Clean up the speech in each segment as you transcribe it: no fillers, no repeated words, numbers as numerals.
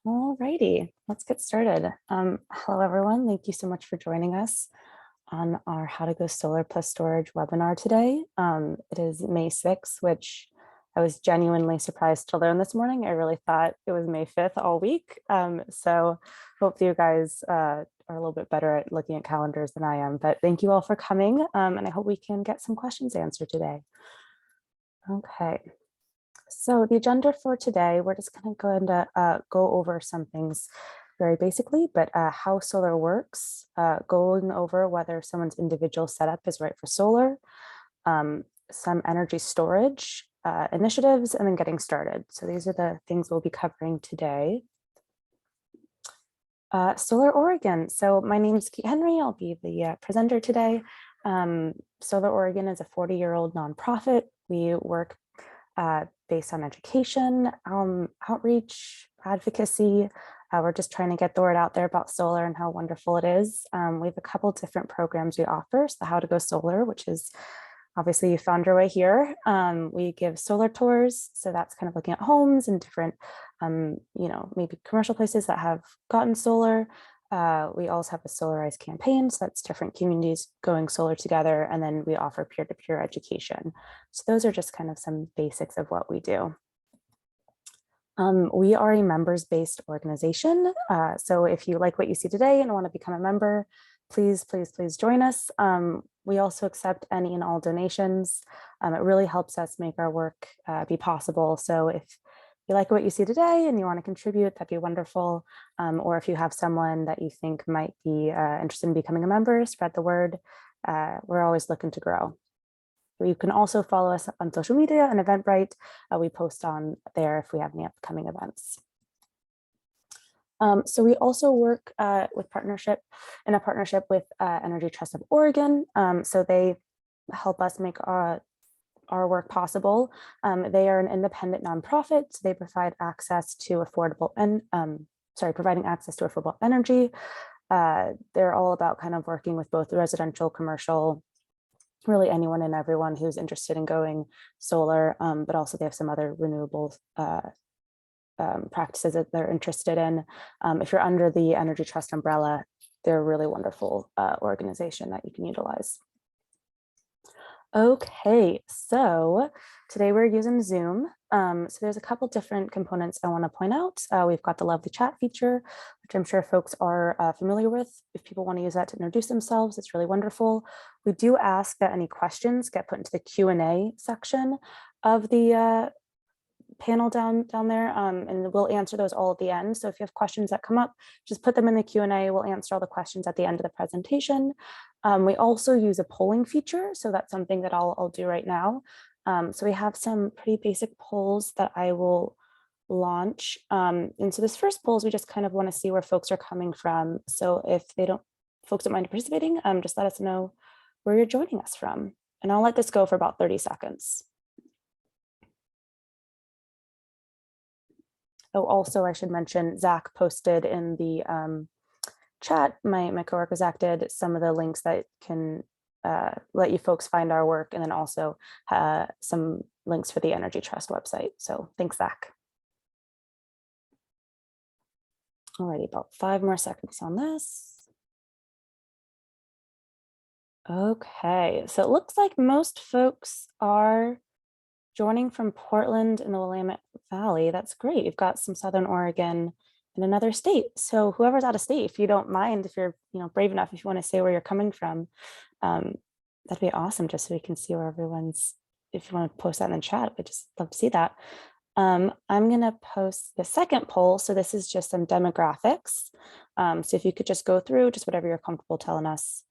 All righty, let's get started. Hello, everyone. Thank you so much for joining us on our How to Go Solar Plus Storage webinar today. It is May 6th, which I was genuinely surprised to learn this morning. I really thought it was May 5th all week. So hope you guys are a little bit better at looking at calendars than I am, but thank you all for coming. And I hope we can get some questions answered today. Okay. So the agenda for today, we're just going to go over some things very basically, but how solar works, going over whether someone's individual setup is right for solar, some energy storage initiatives, and then getting started. So these are the things we'll be covering today. Solar Oregon. So my name is Kate Henry. I'll be the presenter today. Solar Oregon is a 40-year-old nonprofit. We work based on education, outreach, advocacy. We're just trying to get the word out there about solar and how wonderful it is. We have a couple different programs we offer. So How to Go Solar, which is obviously you found your way here. We give solar tours. So that's kind of looking at homes and different, maybe commercial places that have gotten solar. We also have a solarized campaign, so that's different communities going solar together, and then we offer peer-to-peer education. So those are just kind of some basics of what we do. We are a members-based organization, so if you like what you see today and want to become a member, please join us. We also accept any and all donations. It really helps us make our work be possible. So if you like what you see today and you want to contribute, that'd be wonderful. Or if you have someone that you think might be interested in becoming a member, spread the word. We're always looking to grow. You can also follow us on social media and Eventbrite. We post on there if we have any upcoming events. So we also work in a partnership with Energy Trust of Oregon. So they help us make our work possible. They are an independent nonprofit. So they provide access to providing access to affordable energy. They're all about kind of working with both residential, commercial, really anyone and everyone who's interested in going solar, but also they have some other renewable practices that they're interested in. If you're under the Energy Trust umbrella, they're a really wonderful organization that you can utilize. Okay, so today we're using Zoom. So there's a couple different components I want to point out. We've got the lovely chat feature, which I'm sure folks are familiar with. If people want to use that to introduce themselves, it's really wonderful. We do ask that any questions get put into the Q&A section of the panel down there, and we'll answer those all at the end. So if you have questions that come up, just put them in the Q&A. We'll answer all the questions at the end of the presentation. We also use a polling feature, so that's something that I'll do right now. So we have some pretty basic polls that I will launch. And so this first poll is we just kind of want to see where folks are coming from. So if folks don't mind participating, just let us know where you're joining us from. And I'll let this go for about 30 seconds. Oh, also, I should mention, Zach posted in the chat, my coworker Zach did, some of the links that can let you folks find our work, and then also some links for the Energy Trust website. So thanks, Zach. Alrighty, about 5 more seconds on this. Okay, so it looks like most folks are joining from Portland in the Willamette Valley. That's great. You've got some Southern Oregon in another state. So whoever's out of state, if you don't mind, if you're brave enough, if you want to say where you're coming from, that'd be awesome, just so we can see where everyone's. If you want to post that in the chat, we'd just love to see that. I'm going to post the second poll. So this is just some demographics. So if you could just go through just whatever you're comfortable telling us,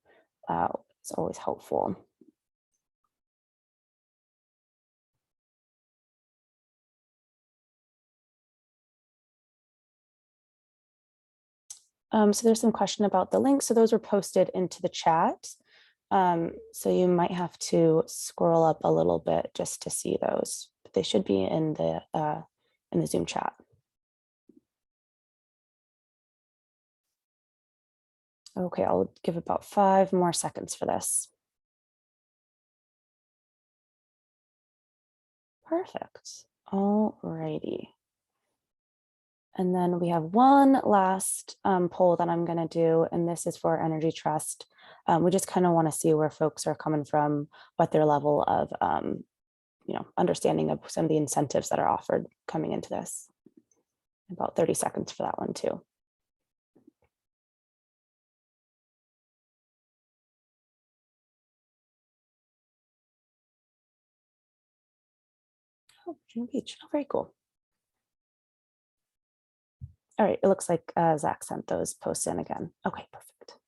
it's always helpful. So there's some question about the links. So those were posted into the chat. So you might have to scroll up a little bit just to see those, but they should be in the Zoom chat. Okay, I'll give about 5 more seconds for this. Perfect. All righty. And then we have one last poll that I'm going to do, and this is for Energy Trust. We just kind of want to see where folks are coming from, what their level of understanding of some of the incentives that are offered coming into this. About 30 seconds for that one too. Oh, Virginia Beach. Oh, very cool. All right, it looks like Zach sent those posts in again. Okay, perfect.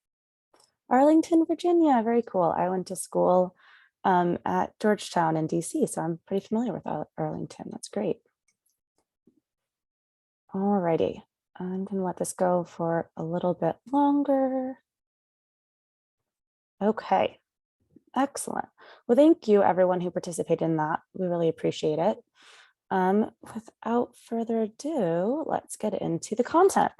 Arlington, Virginia, very cool. I went to school at Georgetown in DC, so I'm pretty familiar with Arlington. That's great. All righty, I'm gonna let this go for a little bit longer. Okay, excellent. Well, thank you everyone who participated in that. We really appreciate it. Without further ado, let's get into the content.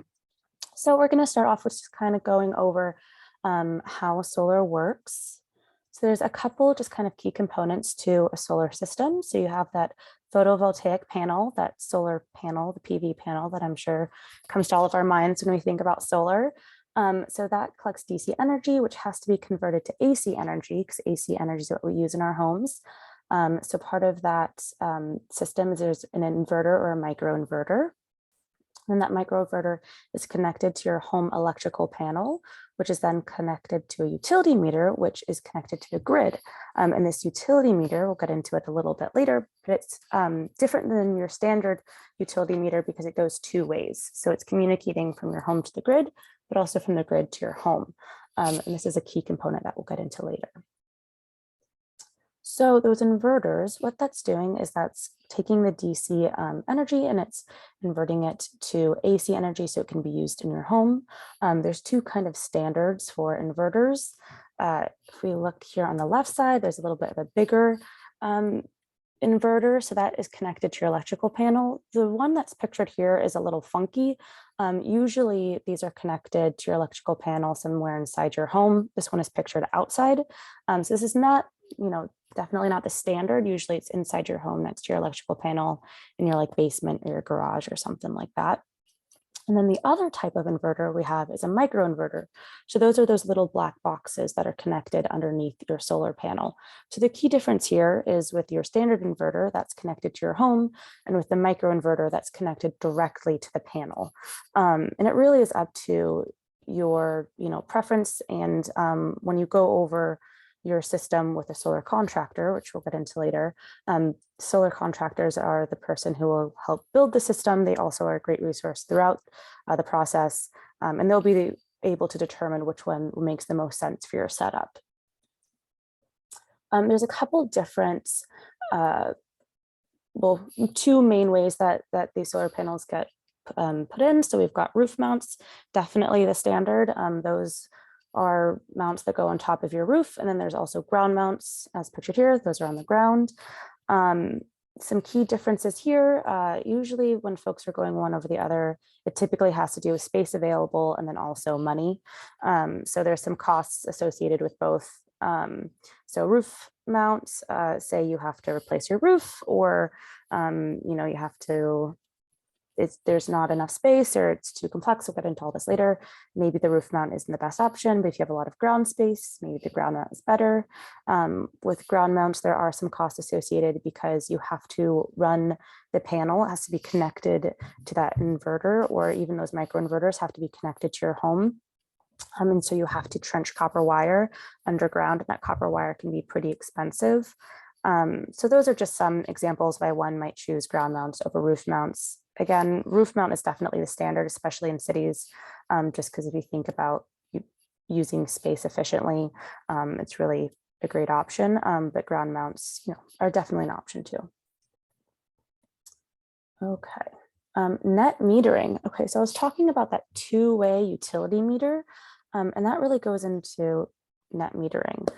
So we're going to start off with just kind of going over how solar works. So there's a couple just kind of key components to a solar system. So you have that photovoltaic panel, that solar panel, the PV panel that I'm sure comes to all of our minds when we think about solar. So that collects DC energy, which has to be converted to AC energy because AC energy is what we use in our homes. So part of that system is there's an inverter or a microinverter. And that microinverter is connected to your home electrical panel, which is then connected to a utility meter, which is connected to the grid. And this utility meter, we'll get into it a little bit later, but it's different than your standard utility meter because it goes two ways. So it's communicating from your home to the grid, but also from the grid to your home. And this is a key component that we'll get into later. So those inverters, what that's doing is that's taking the DC energy and it's converting it to AC energy so it can be used in your home. There's two kind of standards for inverters. If we look here on the left side, there's a little bit of a bigger inverter. So that is connected to your electrical panel. The one that's pictured here is a little funky. Usually these are connected to your electrical panel somewhere inside your home. This one is pictured outside. So this is not, definitely not the standard. Usually it's inside your home next to your electrical panel in your basement or your garage or something like that. And then the other type of inverter we have is a microinverter. So those are those little black boxes that are connected underneath your solar panel. So the key difference here is with your standard inverter that's connected to your home and with the microinverter that's connected directly to the panel. And it really is up to your preference. And when you go over your system with a solar contractor, which we'll get into later. Solar contractors are the person who will help build the system. They also are a great resource throughout the process, and they'll be able to determine which one makes the most sense for your setup. There's a couple different, two main ways that these solar panels get put in. So we've got roof mounts, definitely the standard. Those are mounts that go on top of your roof. And then there's also ground mounts as pictured here. Those are on the ground. Some key differences here. Usually when folks are going one over the other, it typically has to do with space available and then also money. So there's some costs associated with both. So roof mounts, say you have to replace your roof or, you have to there's not enough space or it's too complex. We'll get into all this later. Maybe the roof mount isn't the best option, but if you have a lot of ground space, maybe the ground mount is better. With ground mounts, there are some costs associated because you have to run the panel. It has to be connected to that inverter, or even those microinverters have to be connected to your home. And so you have to trench copper wire underground, and that copper wire can be pretty expensive. So those are just some examples why one might choose ground mounts over roof mounts. Again, roof mount is definitely the standard, especially in cities, just because if you think about using space efficiently, it's really a great option. But ground mounts, are definitely an option too. Okay, net metering. Okay, so I was talking about that two-way utility meter, and that really goes into net metering.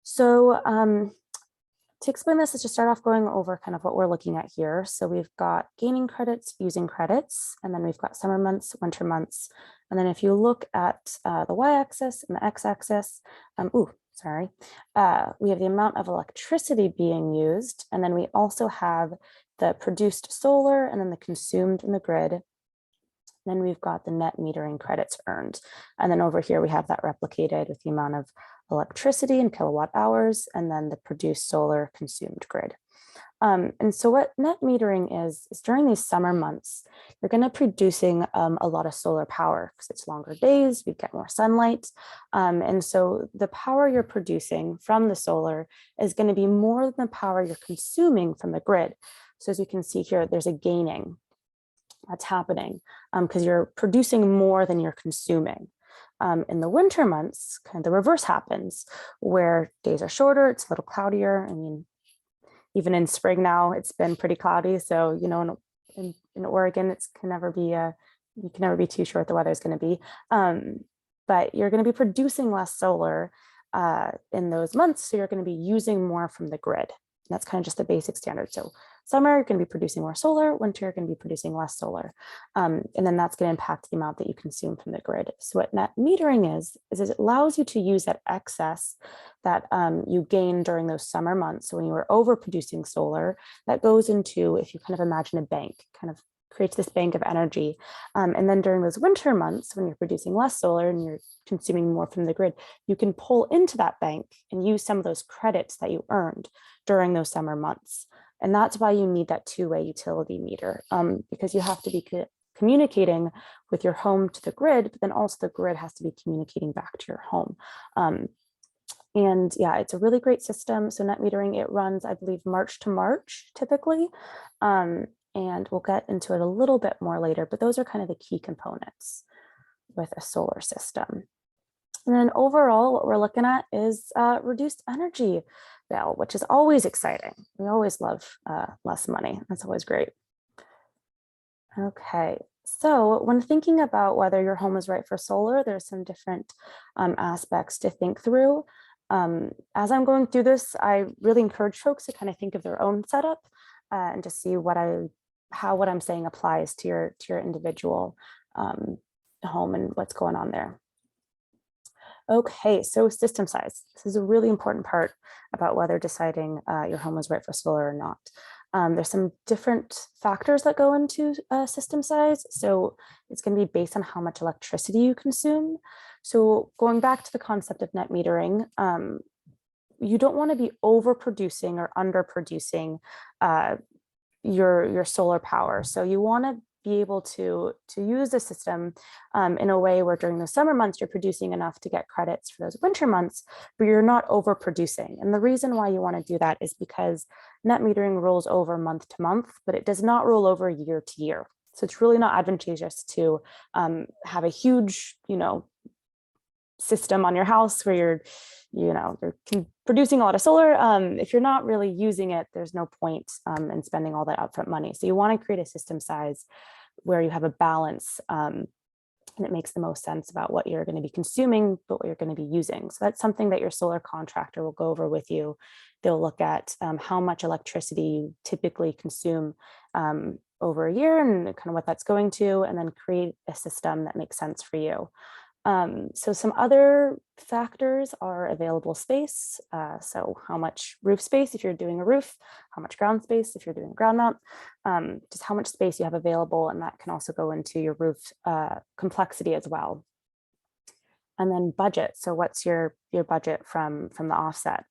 So to explain this, let's just start off going over kind of what we're looking at here. So we've got gaining credits, using credits, and then we've got summer months, winter months. And then if you look at the y-axis and the x-axis, we have the amount of electricity being used. And then we also have the produced solar and then the consumed in the grid. Then we've got the net metering credits earned. And then over here, we have that replicated with the amount of electricity in kilowatt hours, and then the produced solar consumed grid. And so what net metering is during these summer months, you're going to be producing a lot of solar power because it's longer days, you get more sunlight. And so the power you're producing from the solar is going to be more than the power you're consuming from the grid. So as you can see here, there's a gaining that's happening because you're producing more than you're consuming. In the winter months, kind of the reverse happens, where days are shorter, it's a little cloudier. I mean, even in spring now, it's been pretty cloudy. So, you know, in Oregon, you can never be too sure what the weather is going to be. But you're going to be producing less solar in those months. So you're going to be using more from the grid. And that's kind of just the basic standard. So summer, you're going to be producing more solar, winter, you're going to be producing less solar. And then that's going to impact the amount that you consume from the grid. So what net metering is it allows you to use that excess that you gain during those summer months. So when you were overproducing solar, that goes into, if you kind of imagine a bank, kind of creates this bank of energy. And then during those winter months, when you're producing less solar and you're consuming more from the grid, you can pull into that bank and use some of those credits that you earned during those summer months. And that's why you need that two-way utility meter, because you have to be communicating with your home to the grid, but then also the grid has to be communicating back to your home. And yeah, it's a really great system. So net metering, it runs, I believe, March to March typically. And we'll get into it a little bit more later, but those are kind of the key components with a solar system. And then overall, what we're looking at is reduced energy bill, which is always exciting. We always love less money. That's always great. Okay, so when thinking about whether your home is right for solar, there's some different aspects to think through. As I'm going through this, I really encourage folks to kind of think of their own setup and to see how what I'm saying applies to your individual home and what's going on there. Okay, so system size. This is a really important part about whether deciding your home is right for solar or not. There's some different factors that go into system size. So it's going to be based on how much electricity you consume. So going back to the concept of net metering, you don't want to be overproducing or underproducing your solar power. So you want to be able to use the system in a way where during the summer months, you're producing enough to get credits for those winter months, but you're not overproducing. And the reason why you want to do that is because net metering rolls over month to month, but it does not roll over year to year. So it's really not advantageous to have a huge, system on your house where you're producing a lot of solar. If you're not really using it, there's no point in spending all that upfront money. So you want to create a system size where you have a balance and it makes the most sense about what you're going to be consuming, but what you're going to be using. So that's something that your solar contractor will go over with you. They'll look at how much electricity you typically consume over a year and kind of what that's going to, and then create a system that makes sense for you. So some other factors are available space. So how much roof space if you're doing a roof, how much ground space if you're doing a ground mount, just how much space you have available, and that can also go into your roof complexity as well. And then budget. So what's your budget from the offset?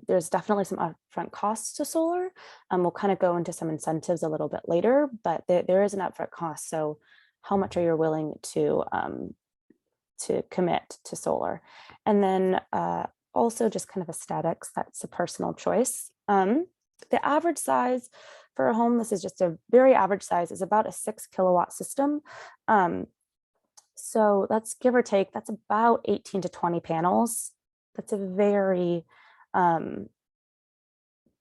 There's definitely some upfront costs to solar. We'll kind of go into some incentives a little bit later, but there is an upfront cost. So how much are you willing to commit to solar? And then also just kind of aesthetics, that's a personal choice. The average size for a home, this is just a very average size, is about a 6 kilowatt system. So that's give or take, that's about 18 to 20 panels. That's a very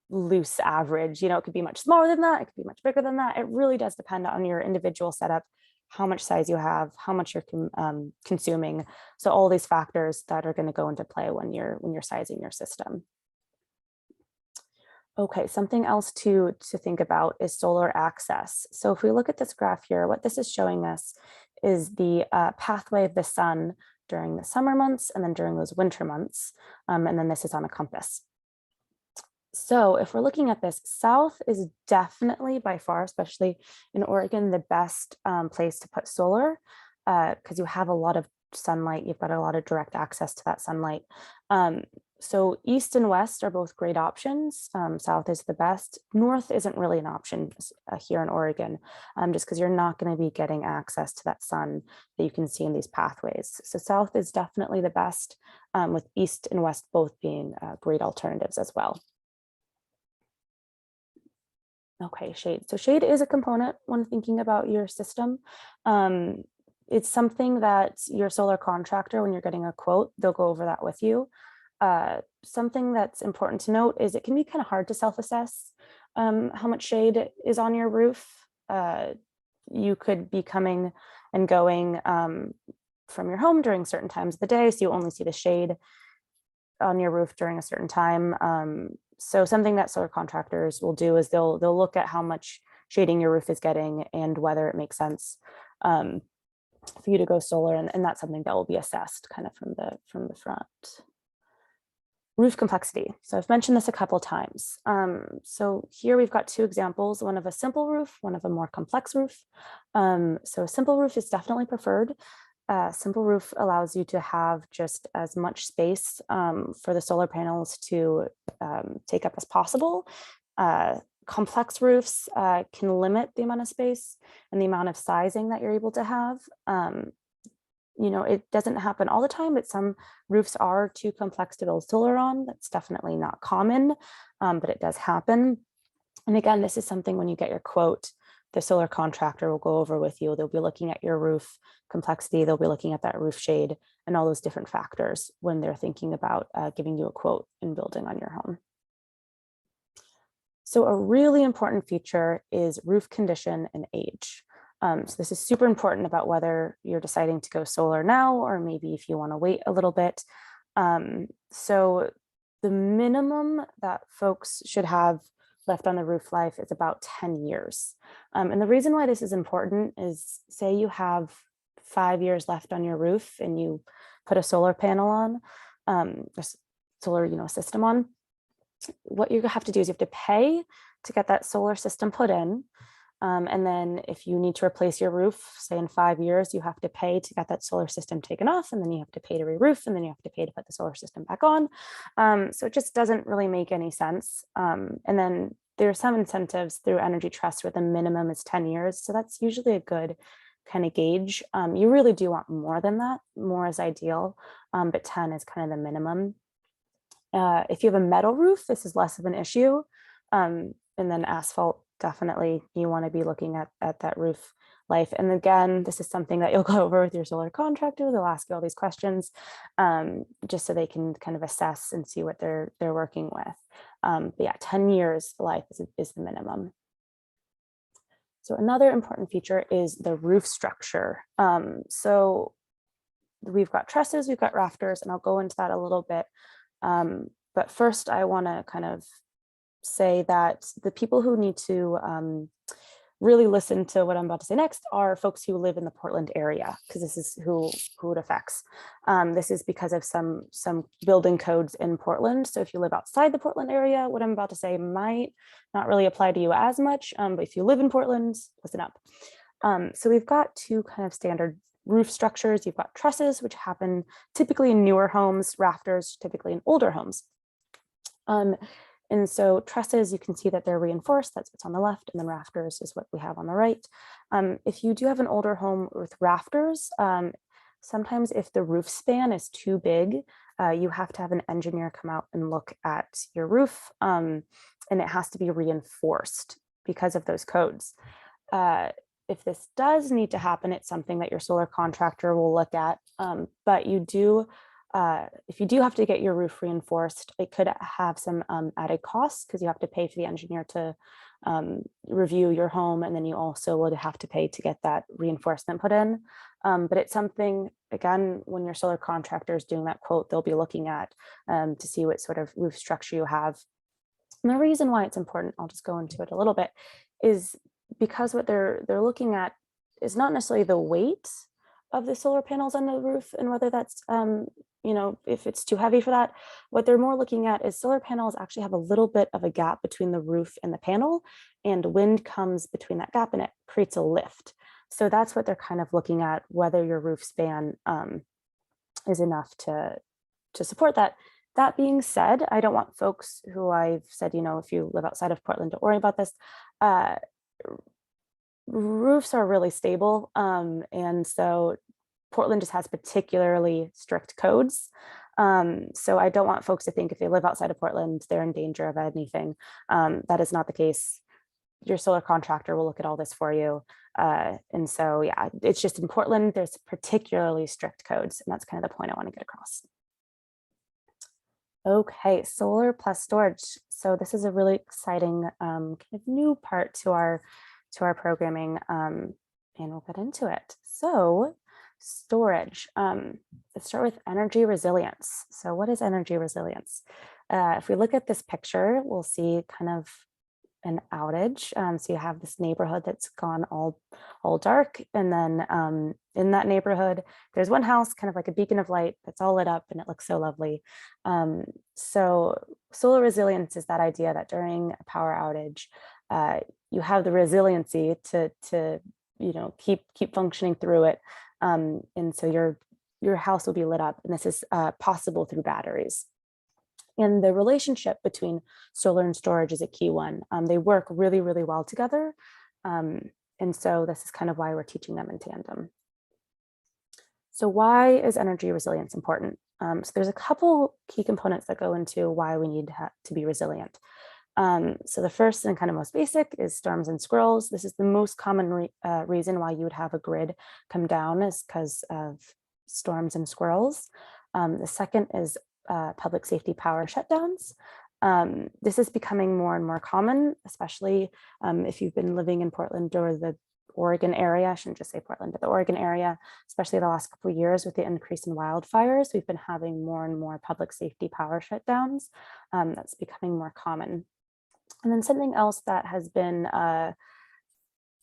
loose average. It could be much smaller than that, it could be much bigger than that. It really does depend on your individual setup, how much size you have, how much you're consuming. So all these factors that are going to go into play when you're sizing your system. Okay, something else to think about is solar access. So if we look at this graph here, what this is showing us is the pathway of the sun during the summer months and then during those winter months. And then this is on a compass. So if we're looking at this, south is definitely by far, especially in Oregon, the best place to put solar because you have a lot of sunlight. You've got a lot of direct access to that sunlight. So east and west are both great options. South is the best. North isn't really an option here in Oregon, just because you're not going to be getting access to that sun that you can see in these pathways. So south is definitely the best, with east and west both being great alternatives as well. Okay, shade. So shade is a component when thinking about your system. It's something that your solar contractor, when you're getting a quote, they'll go over that with you. Something that's important to note is it can be kind of hard to self-assess how much shade is on your roof. You could be coming and going from your home during certain times of the day, so you only see the shade on your roof during a certain time. So something that solar contractors will do is they'll look at how much shading your roof is getting and whether it makes sense for you to go solar, and that's something that will be assessed kind of from the front. Roof complexity. So I've mentioned this a couple times. So here we've got two examples, one of a simple roof, one of a more complex roof. So a simple roof is definitely preferred. Simple roof allows you to have just as much space for the solar panels to take up as possible. Complex roofs can limit the amount of space and the amount of sizing that you're able to have. You know, it doesn't happen all the time, but some roofs are too complex to build solar on. That's definitely not common, but it does happen. And again, this is something when you get your quote, the solar contractor will go over with you. They'll be looking at your roof complexity. They'll be looking at that roof shade and all those different factors when they're thinking about giving you a quote and building on your home. So a really important feature is roof condition and age. So this is super important about whether you're deciding to go solar now, or maybe if you want to wait a little bit. So the minimum that folks should have left on the roof life is about 10 years. And the reason why this is important is, say you have 5 years left on your roof and you put a solar panel on, a solar system on. What you have to do is you have to pay to get that solar system put in. And then if you need to replace your roof, say in 5 years, you have to pay to get that solar system taken off, and then you have to pay to re-roof, and then you have to pay to put the solar system back on. So it just doesn't really make any sense. And then there are some incentives through Energy Trust where the minimum is 10 years. So that's usually a good kind of gauge. You really do want more than that. More is ideal, but 10 is kind of the minimum. If you have a metal roof, this is less of an issue. And then asphalt, definitely you want to be looking at that roof life. And again, this is something that you'll go over with your solar contractor. They'll ask you all these questions just so they can kind of assess and see what they're working with. But yeah, 10 years life is the minimum. So another important feature is the roof structure. So we've got trusses, we've got rafters, and I'll go into that a little bit. But first, I want to kind of say that the people who need to really listen to what I'm about to say next are folks who live in the Portland area, because this is who it affects. This is because of some building codes in Portland. So if you live outside the Portland area, what I'm about to say might not really apply to you as much, but if you live in Portland, listen up. So we've got two kind of standard roof structures. You've got trusses, which happen typically in newer homes, rafters typically in older homes. And so trusses, you can see that they're reinforced. That's what's on the left, and then rafters is what we have on the right. If you do have an older home with rafters, sometimes if the roof span is too big, you have to have an engineer come out and look at your roof, and it has to be reinforced because of those codes. If this does need to happen, it's something that your solar contractor will look at, but you do if you do have to get your roof reinforced, it could have some added costs because you have to pay for the engineer to review your home, and then you also would have to pay to get that reinforcement put in. But it's something, again, when your solar contractor is doing that quote, they'll be looking at to see what sort of roof structure you have. And the reason why it's important, I'll just go into it a little bit, is because what they're looking at is not necessarily the weight of the solar panels on the roof and whether that's if it's too heavy for that. What they're more looking at is solar panels actually have a little bit of a gap between the roof and the panel, and wind comes between that gap and it creates a lift. So that's what they're kind of looking at, whether your roof span is enough to support that. That being said, I don't want folks who I've said, if you live outside of Portland, don't worry about this. Roofs are really stable. And so Portland just has particularly strict codes. So I don't want folks to think if they live outside of Portland, they're in danger of anything. That is not the case. Your solar contractor will look at all this for you. And so, yeah, it's just in Portland, there's particularly strict codes. And that's kind of the point I want to get across. Okay, solar plus storage. So this is a really exciting kind of new part to our programming, and we'll get into it. So storage. Let's start with energy resilience. So what is energy resilience? If we look at this picture, we'll see kind of an outage. So you have this neighborhood that's gone all dark, and then in that neighborhood, there's one house, kind of like a beacon of light, that's all lit up, and it looks so lovely. So solar resilience is that idea that during a power outage, you have the resiliency to keep functioning through it, and so your house will be lit up, and this is possible through batteries. And the relationship between solar and storage is a key one. They work really, really well together. And so this is kind of why we're teaching them in tandem. So why is energy resilience important? So there's a couple key components that go into why we need to be resilient. So the first and kind of most basic is storms and squirrels. This is the most common reason why you would have a grid come down, is because of storms and squirrels. The second is public safety power shutdowns. This is becoming more and more common, especially if you've been living in Portland or the Oregon area. I shouldn't just say Portland, but the Oregon area, especially the last couple of years with the increase in wildfires. We've been having more and more public safety power shutdowns. That's becoming more common. And then something else that has been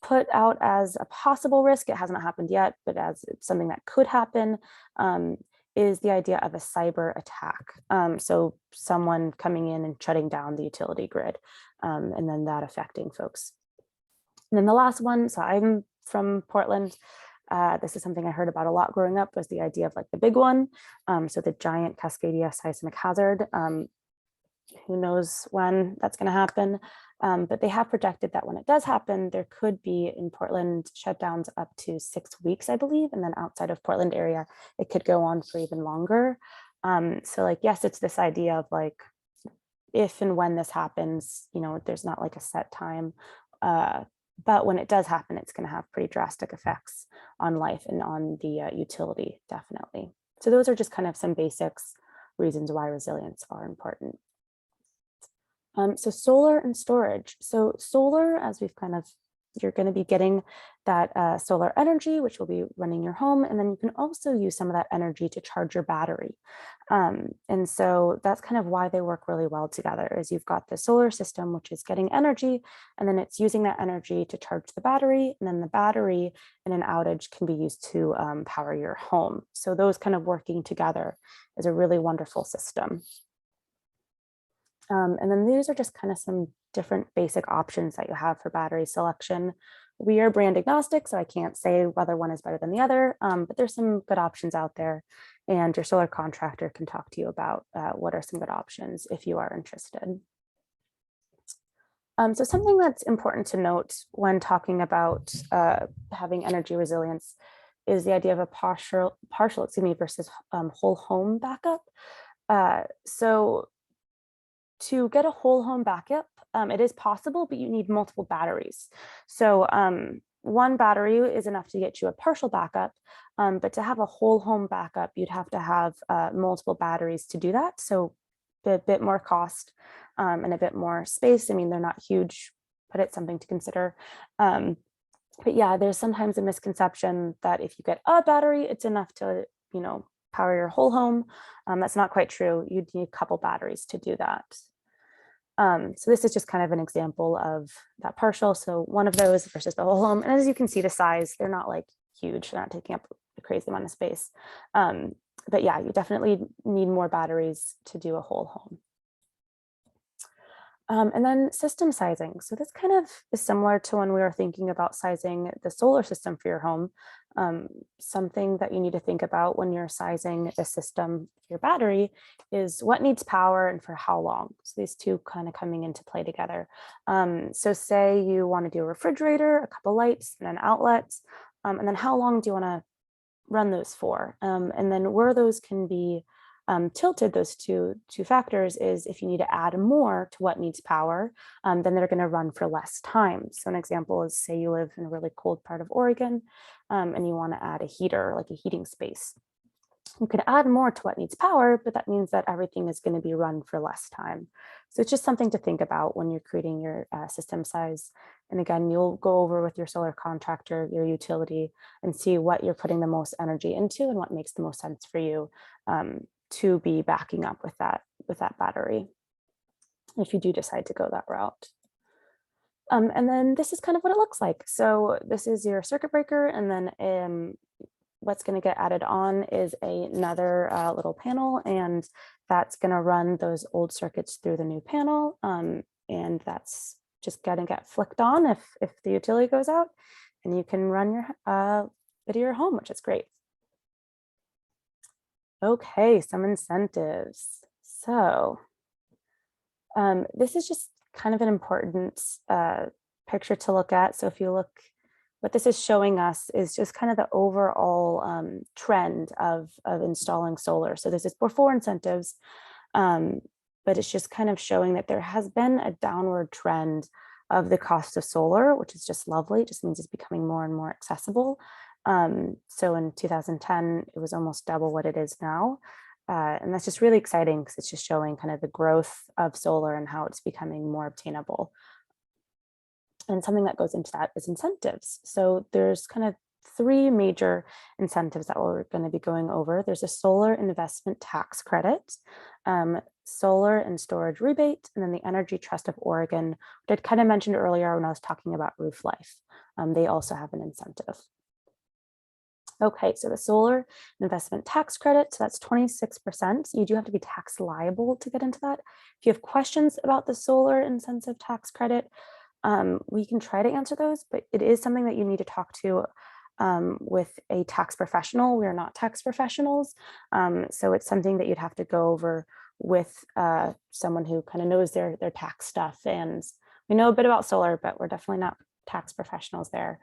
put out as a possible risk, it hasn't happened yet, but as something that could happen, is the idea of a cyber attack. So someone coming in and shutting down the utility grid, and then that affecting folks. And then the last one, so I'm from Portland. This is something I heard about a lot growing up, was the idea of like the big one. So the giant Cascadia seismic hazard. Who knows when that's going to happen, but they have projected that when it does happen, there could be in Portland shutdowns up to 6 weeks, I believe, and then outside of Portland area, it could go on for even longer. So like, yes, it's this idea of like, if and when this happens, there's not like a set time, but when it does happen, it's going to have pretty drastic effects on life and on the utility, definitely. So those are just kind of some basics, reasons why resilience are important. So solar and storage. So solar, as we've you're going to be getting that solar energy, which will be running your home. And then you can also use some of that energy to charge your battery. And so that's kind of why they work really well together, is you've got the solar system, which is getting energy, and then it's using that energy to charge the battery. And then the battery in an outage can be used to power your home. So those kind of working together is a really wonderful system. And then these are just kind of some different basic options that you have for battery selection. We are brand agnostic, so I can't say whether one is better than the other, but there's some good options out there, and your solar contractor can talk to you about what are some good options if you are interested. So something that's important to note when talking about having energy resilience is the idea of a partial versus whole home backup. So to get a whole home backup, it is possible, but you need multiple batteries. So one battery is enough to get you a partial backup, but to have a whole home backup, you'd have to have multiple batteries to do that. So a bit more cost and a bit more space. I mean, they're not huge, but it's something to consider. But yeah, there's sometimes a misconception that if you get a battery, it's enough to, power your whole home. That's not quite true. You'd need a couple batteries to do that. So this is just kind of an example of that partial. So one of those versus the whole home. And as you can see, the size, they're not like huge. They're not taking up a crazy amount of space. But yeah, you definitely need more batteries to do a whole home. And then system sizing. So this kind of is similar to when we were thinking about sizing the solar system for your home. Something that you need to think about when you're sizing the system for your battery is what needs power and for how long. So these two kind of coming into play together. So say you want to do a refrigerator, a couple lights, and an outlet. And then how long do you want to run those for? And then where those can be tilted, those two factors, is if you need to add more to what needs power, then they're going to run for less time. So an example is, say you live in a really cold part of Oregon and you want to add a heater, like a heating space. You could add more to what needs power, but that means that everything is going to be run for less time. So it's just something to think about when you're creating your system size. And again, you'll go over with your solar contractor, your utility, and see what you're putting the most energy into and what makes the most sense for you to be backing up with that battery, if you do decide to go that route. And then this is kind of what it looks like. So this is your circuit breaker, and then what's going to get added on is another little panel, and that's going to run those old circuits through the new panel. And that's just going to get flicked on if the utility goes out, and you can run your bit of your home, which is great. Okay, some incentives. So this is just kind of an important picture to look at. So if you look, what this is showing us is just kind of the overall trend of installing solar. So this is before incentives, but it's just kind of showing that there has been a downward trend of the cost of solar, which is just lovely. It just means it's becoming more and more accessible. So in 2010, it was almost double what it is now. And that's just really exciting because it's just showing kind of the growth of solar and how it's becoming more obtainable. And something that goes into that is incentives. So there's kind of three major incentives that we're going to be going over. There's a solar investment tax credit, solar and storage rebate, and then the Energy Trust of Oregon, which I kind of mentioned earlier when I was talking about roof life. They also have an incentive. Okay, so the solar investment tax credit, so that's 26%. You do have to be tax liable to get into that. If you have questions about the solar incentive tax credit, we can try to answer those, but it is something that you need to talk to with a tax professional. We are not tax professionals, so it's something that you'd have to go over with someone who kind of knows their tax stuff. And we know a bit about solar, but we're definitely not tax professionals there.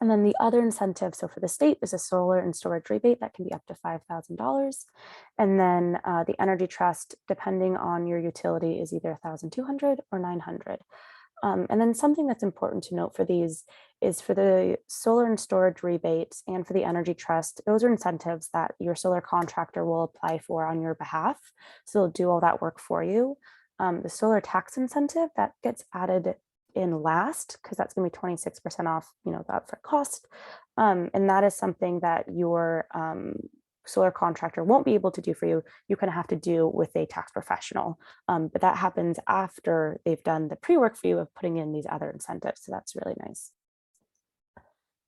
And then the other incentive, so for the state, is a solar and storage rebate that can be up to $5,000. And then the Energy Trust, depending on your utility, is either $1,200 or $900. And then something that's important to note for these is for the solar and storage rebates and for the Energy Trust, those are incentives that your solar contractor will apply for on your behalf. So they'll do all that work for you. The solar tax incentive, that gets added in last, because that's going to be 26% off, the upfront cost. And that is something that your solar contractor won't be able to do for you. You kind of have to do with a tax professional. But that happens after they've done the pre-work for you of putting in these other incentives. So that's really nice.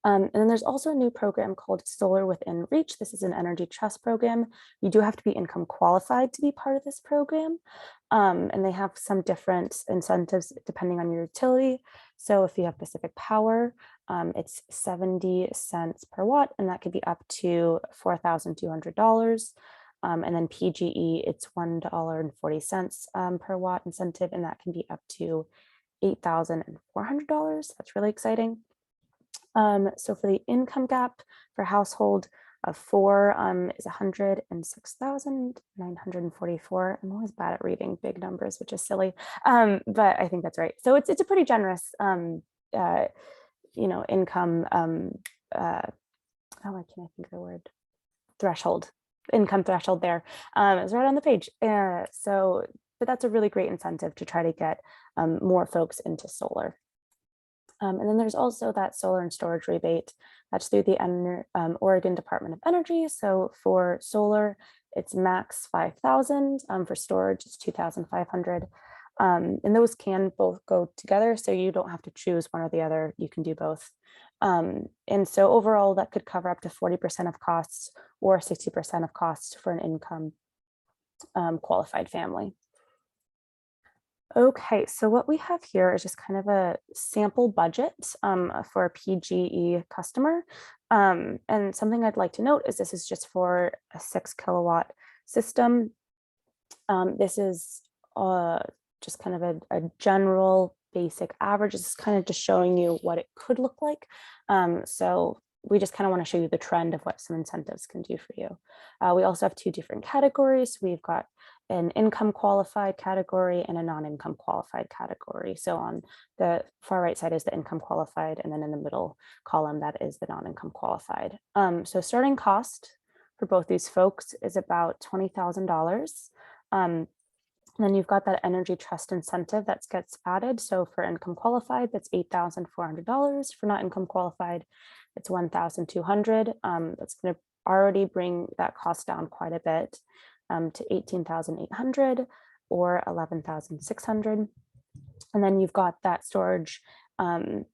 And then there's also a new program called Solar Within Reach. This is an Energy Trust program. You do have to be income qualified to be part of this program. And they have some different incentives depending on your utility. So if you have Pacific Power, it's 70 cents per watt, and that could be up to $4,200. And then PGE, it's $1.40 per watt incentive, and that can be up to $8,400. That's really exciting. So for the income gap for household of 4 is 106,944. I'm always bad at reading big numbers, which is silly, but I think that's right. So it's a pretty generous, income. Why can't I think of the word? Threshold, income threshold there. It's right on the page. But that's a really great incentive to try to get more folks into solar. And then there's also that solar and storage rebate. That's through the Oregon Department of Energy. So for solar, it's max 5,000. For storage, it's 2,500. And those can both go together, so you don't have to choose one or the other. You can do both. And so overall, that could cover up to 40% of costs or 60% of costs for an income qualified family. Okay, so what we have here is just kind of a sample budget for a PGE customer. And something I'd like to note is this is just for a 6 kilowatt system. This is just kind of a general basic average. It's kind of just showing you what it could look like. So we just kind of want to show you the trend of what some incentives can do for you. We also have 2 different categories. We've got an income qualified category and a non-income qualified category. So on the far right side is the income qualified, and then in the middle column, that is the non-income qualified. So starting cost for both these folks is about $20,000. And then you've got that energy trust incentive that gets added. So for income qualified, that's $8,400. For not income qualified, it's $1,200. That's going to already bring that cost down quite a bit to $18,800 or $11,600. And then you've got that storage and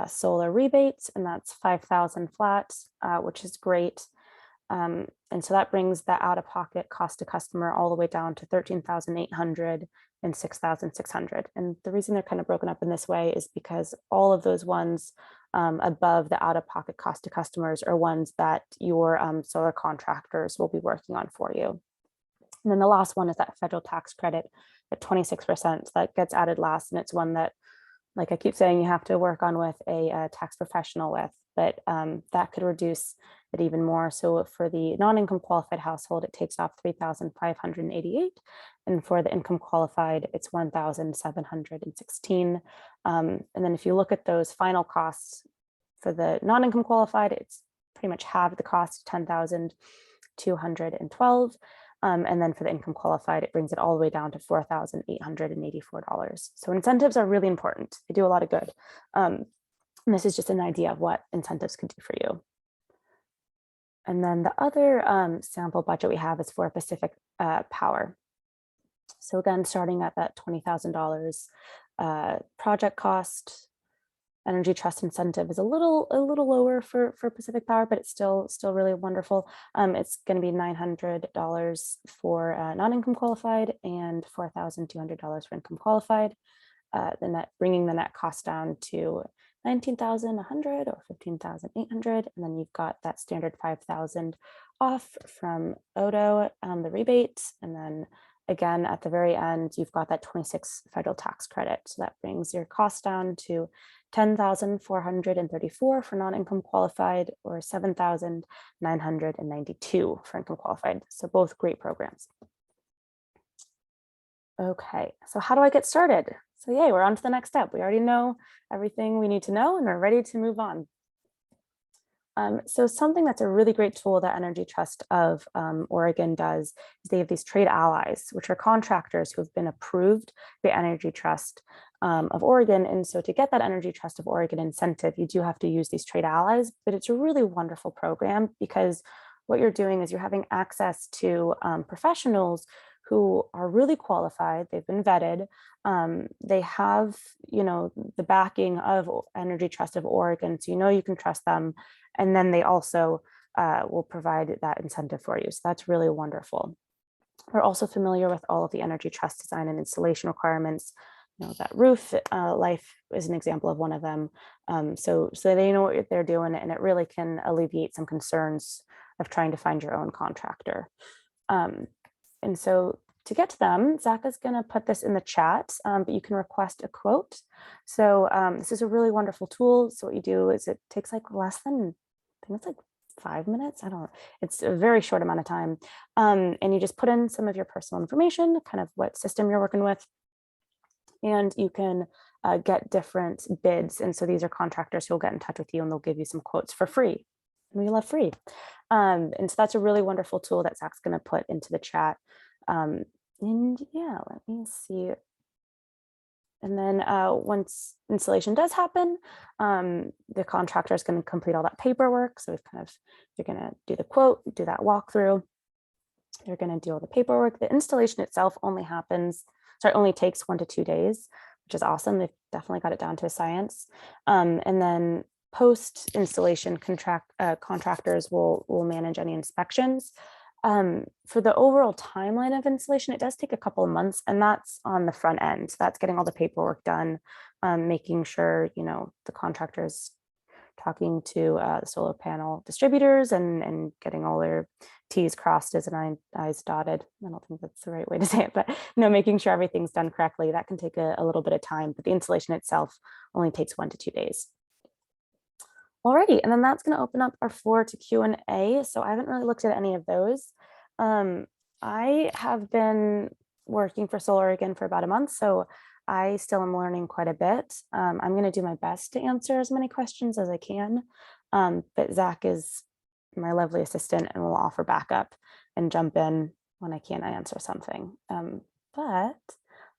solar rebates, and that's $5,000 flat, which is great. And so that brings the out-of-pocket cost to customer all the way down to $13,800 and $6,600. And the reason they're kind of broken up in this way is because all of those ones above the out-of-pocket cost to customers are ones that your solar contractors will be working on for you. And then the last one is that federal tax credit at 26% that gets added last. And it's one that, like I keep saying, you have to work on with a tax professional with, but that could reduce it even more. So for the non-income qualified household, it takes off $3,588. And for the income qualified, it's $1,716. And then if you look at those final costs for the non-income qualified, it's pretty much half the cost, $10,212. And then for the income qualified, it brings it all the way down to $4,884. So incentives are really important. They do a lot of good. And this is just an idea of what incentives could do for you. And then the other sample budget we have is for Pacific Power. So again, starting at that $20,000 project cost, energy trust incentive is a little lower for Pacific Power, but it's still really wonderful. It's going to be $900 for non-income qualified and $4,200 for income qualified. Bringing the net cost down to $19,100 or $15,800, and then you've got that standard $5,000 off from Odo on the rebate, and then again at the very end you've got that 26 federal tax credit. So that brings your cost down to $10,434 for non-income qualified or $7,992 for income qualified. So both great programs. Okay, so how do I get started? So yay, we're on to the next step. We already know everything we need to know and we're ready to move on. So something that's a really great tool that Energy Trust of Oregon does is they have these trade allies, which are contractors who have been approved by Energy Trust of Oregon. And so to get that Energy Trust of Oregon incentive, you do have to use these trade allies, but it's a really wonderful program because what you're doing is you're having access to professionals who are really qualified, they've been vetted, they have, the backing of Energy Trust of Oregon, so you can trust them, and then they also will provide that incentive for you. So that's really wonderful. We're also familiar with all of the Energy Trust design and installation requirements. That roof life is an example of one of them. So they know what they're doing, and it really can alleviate some concerns of trying to find your own contractor. And so to get to them, Zach is going to put this in the chat, but you can request a quote. So this is a really wonderful tool. So what you do is it takes like less than, I think it's like 5 minutes. I don't know. It's a very short amount of time. And you just put in some of your personal information, kind of what system you're working with. And you can get different bids. And so these are contractors who will get in touch with you and they'll give you some quotes for free. And we love free. And so that's a really wonderful tool that Zach's going to put into the chat. And yeah, let me see. And then once installation does happen, the contractor is going to complete all that paperwork. So you're going to do the quote, do that walkthrough. You're going to do all the paperwork. The installation itself only happens, only takes 1 to 2 days, which is awesome. They've definitely got it down to a science. And then post installation contractors will manage any inspections. For the overall timeline of installation, it does take a couple of months, and that's on the front end. So that's getting all the paperwork done, making sure, the contractors talking to the solar panel distributors and getting all their T's crossed and I's dotted. I don't think that's the right way to say it, but making sure everything's done correctly. That can take a little bit of time, but the installation itself only takes 1 to 2 days. Alrighty, and then that's going to open up our floor to Q&A. So I haven't really looked at any of those. I have been working for Solar again for about a month, so I still am learning quite a bit. I'm going to do my best to answer as many questions as I can, but Zach is my lovely assistant and will offer backup and jump in when I can't answer something. But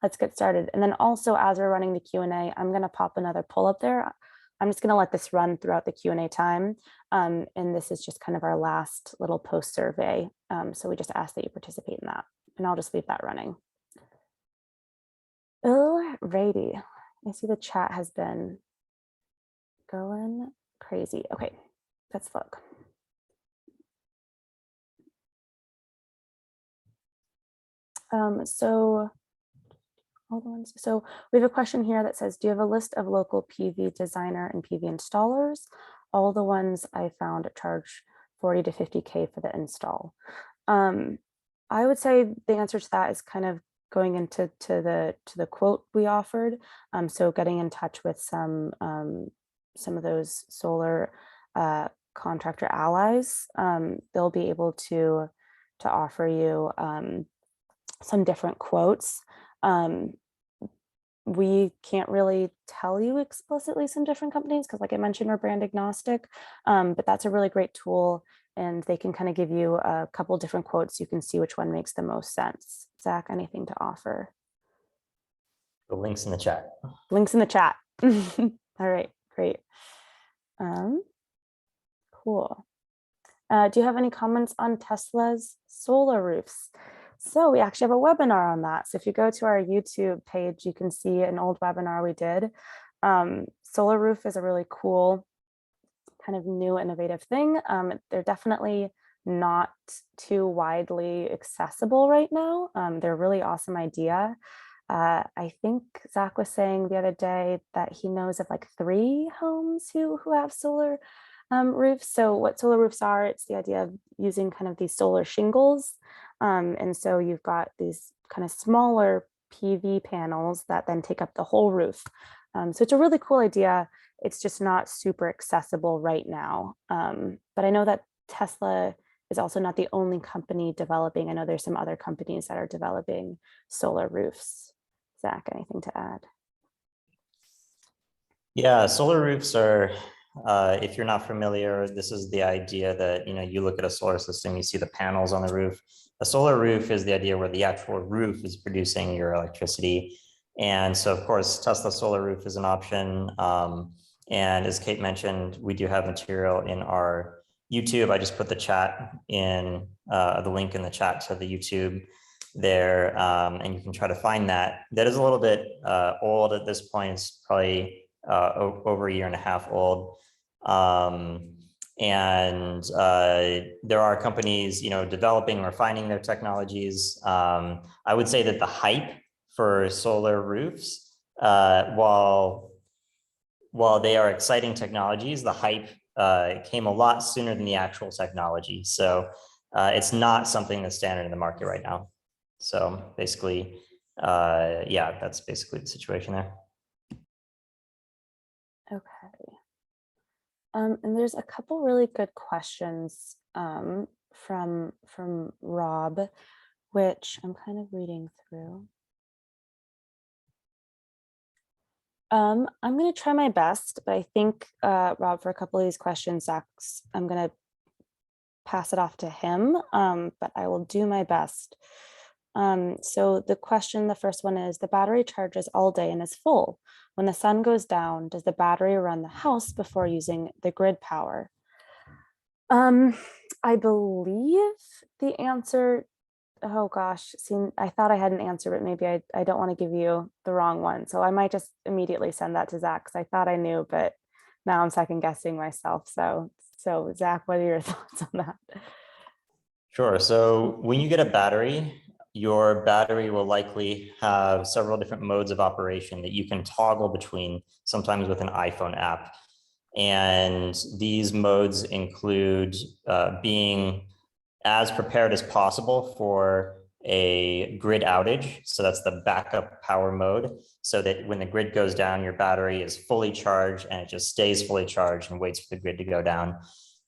let's get started. And then also, as we're running the Q&A, I'm going to pop another poll up there. I'm just going to let this run throughout the Q&A time. And this is just kind of our last little post survey. So we just ask that you participate in that, and I'll just leave that running. Alrighty, I see the chat has been going crazy. Okay, let's look. So we have a question here that says, do you have a list of local PV designer and PV installers? All the ones I found charge 40 to 50K for the install. I would say the answer to that is kind of going into the quote we offered. So getting in touch with some of those solar contractor allies, they'll be able to offer you some different quotes. We can't really tell you explicitly some different companies because, like I mentioned, we're brand agnostic, but that's a really great tool, and they can kind of give you a couple different quotes. You can see which one makes the most sense. Zach, anything to offer? The link's in the chat. Links in the chat. All right, great. Cool. Do you have any comments on Tesla's solar roofs? So we actually have a webinar on that. So if you go to our YouTube page, you can see an old webinar we did. Solar roof is a really cool kind of new innovative thing. They're definitely not too widely accessible right now. They're a really awesome idea. I think Zach was saying the other day that he knows of like 3 homes who have solar roofs. So what solar roofs are, it's the idea of using kind of these solar shingles. And so you've got these kind of smaller PV panels that then take up the whole roof. So it's a really cool idea. It's just not super accessible right now. But I know that Tesla is also not the only company developing. I know there's some other companies that are developing solar roofs. Zach, anything to add? Yeah, solar roofs are, if you're not familiar, this is the idea that, you look at a solar system, you see the panels on the roof. A solar roof is the idea where the actual roof is producing your electricity. And so, of course, Tesla solar roof is an option. And as Kate mentioned, we do have material in our YouTube. I just put the link in the chat to the YouTube there, and you can try to find that. That is a little bit old at this point. It's probably over 1.5 years old. There are companies, developing or refining their technologies. I would say that the hype for solar roofs, while they are exciting technologies, the hype came a lot sooner than the actual technology. So it's not something that's standard in the market right now. So basically, yeah, that's basically the situation there. Okay. And there's a couple really good questions from Rob, which I'm kind of reading through. I'm going to try my best, but I think, Rob, for a couple of these questions, Zach's, I'm going to pass it off to him, but I will do my best. So the first one is, the battery charges all day and is full. When the sun goes down, does the battery run the house before using the grid power? I believe the answer Oh gosh, see, I thought I had an answer, but maybe I don't want to give you the wrong one. So I might just immediately send that to Zach because I thought I knew, but now I'm second guessing myself. So Zach, what are your thoughts on that? Sure. So when you get a battery, your battery will likely have several different modes of operation that you can toggle between, sometimes with an iPhone app. And these modes include being as prepared as possible for a grid outage. So that's the backup power mode, so that when the grid goes down, your battery is fully charged and it just stays fully charged and waits for the grid to go down.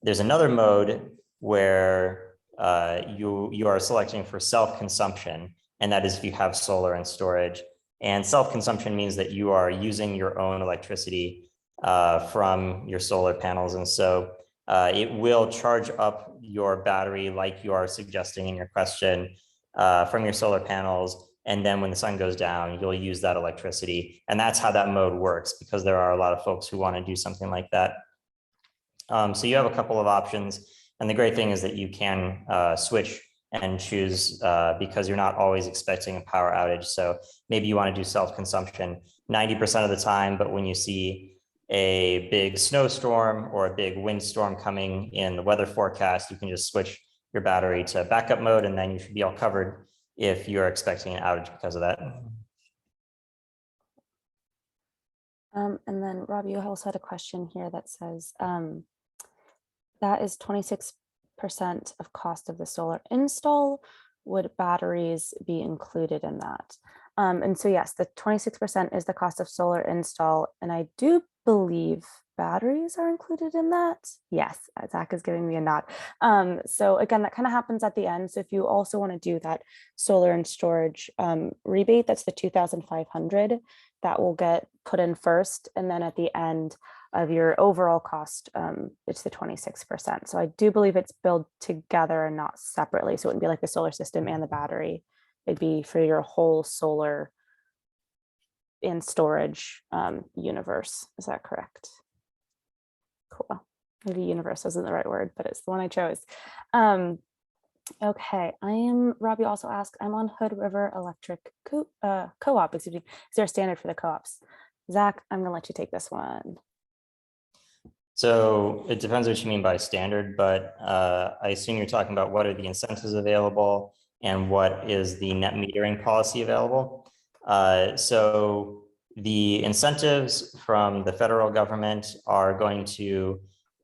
There's another mode where you are selecting for self-consumption, and that is if you have solar and storage. And self-consumption means that you are using your own electricity from your solar panels. And so it will charge up your battery like you are suggesting in your question from your solar panels. And then when the sun goes down, you'll use that electricity. And that's how that mode works, because there are a lot of folks who want to do something like that. So you have a couple of options. And the great thing is that you can switch and choose because you're not always expecting a power outage. So maybe you want to do self-consumption 90% of the time, but when you see a big snowstorm or a big windstorm coming in the weather forecast, you can just switch your battery to backup mode, and then you should be all covered if you're expecting an outage because of that. And then Rob, you also had a question here that says that is 26% of cost of the solar install. Would batteries be included in that? And so yes, the 26% is the cost of solar install. And I do believe batteries are included in that. Yes, Zach is giving me a nod. So again, that kind of happens at the end. So if you also want to do that solar and storage rebate, that's the 2,500, that will get put in first. And then at the end of your overall cost, it's the 26%. So I do believe it's billed together and not separately. So it wouldn't be like the solar system and the battery. It'd be for your whole solar and storage universe. Is that correct? Cool. Maybe universe isn't the right word, but it's the one I chose. Okay, Robbie also asked, I'm on Hood River Electric Co-op, excuse me. Is there a standard for the co-ops? Zach, I'm gonna let you take this one. So it depends what you mean by standard, but I assume you're talking about what are the incentives available and what is the net metering policy available. So the incentives from the federal government are going to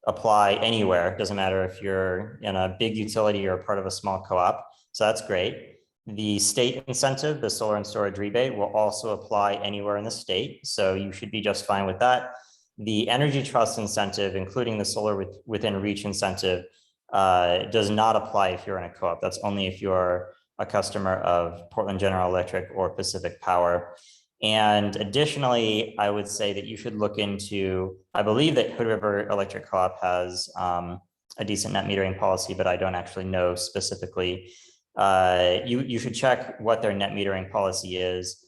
apply anywhere. It doesn't matter if you're in a big utility or part of a small co-op. So that's great. The state incentive, the solar and storage rebate, will also apply anywhere in the state. So you should be just fine with that. The energy trust incentive, including the solar within reach incentive, does not apply if you're in a co-op. That's only if you're a customer of Portland General Electric or Pacific Power. And additionally, I would say that you should look into, I believe that Hood River Electric Co-op has a decent net metering policy, but I don't actually know specifically. You should check what their net metering policy is,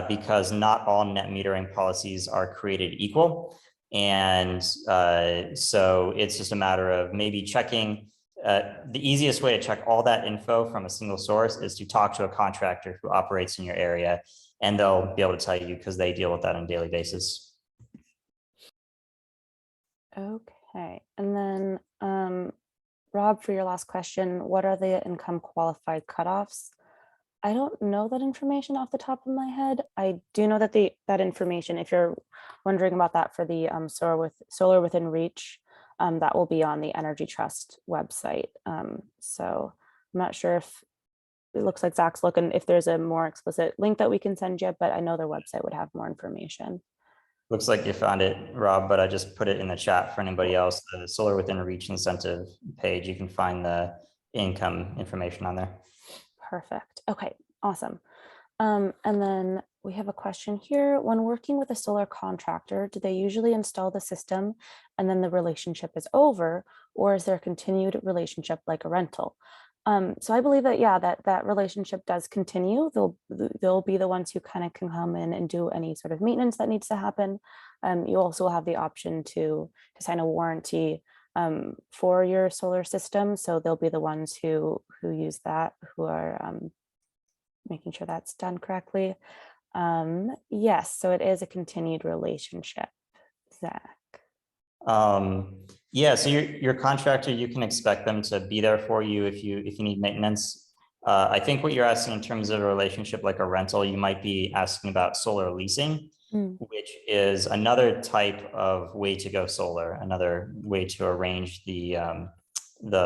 because not all net metering policies are created equal. And so it's just a matter of maybe checking. The easiest way to check all that info from a single source is to talk to a contractor who operates in your area, and they'll be able to tell you because they deal with that on a daily basis. Okay, and then Rob, for your last question, what are the income qualified cutoffs? I don't know that information off the top of my head. I do know that that information, if you're wondering about that for the solar within reach, that will be on the Energy Trust website. So I'm not sure if it looks like Zach's looking if there's a more explicit link that we can send you, but I know their website would have more information. Looks like you found it, Rob, but I just put it in the chat for anybody else. The solar within reach incentive page, you can find the income information on there. Perfect. Okay, awesome. And then we have a question here. When working with a solar contractor, do they usually install the system and then the relationship is over, or is there a continued relationship like a rental? So I believe that, yeah, that relationship does continue. They'll be the ones who kind of can come in and do any sort of maintenance that needs to happen. You also have the option to sign a warranty for your solar system. So they'll be the ones who use that, who are making sure that's done correctly. Yes, so it is a continued relationship, Zach. Yeah, so your contractor, you can expect them to be there for you if you need maintenance. I think what you're asking in terms of a relationship like a rental, you might be asking about solar leasing, which is another type of way to go solar, another way to arrange the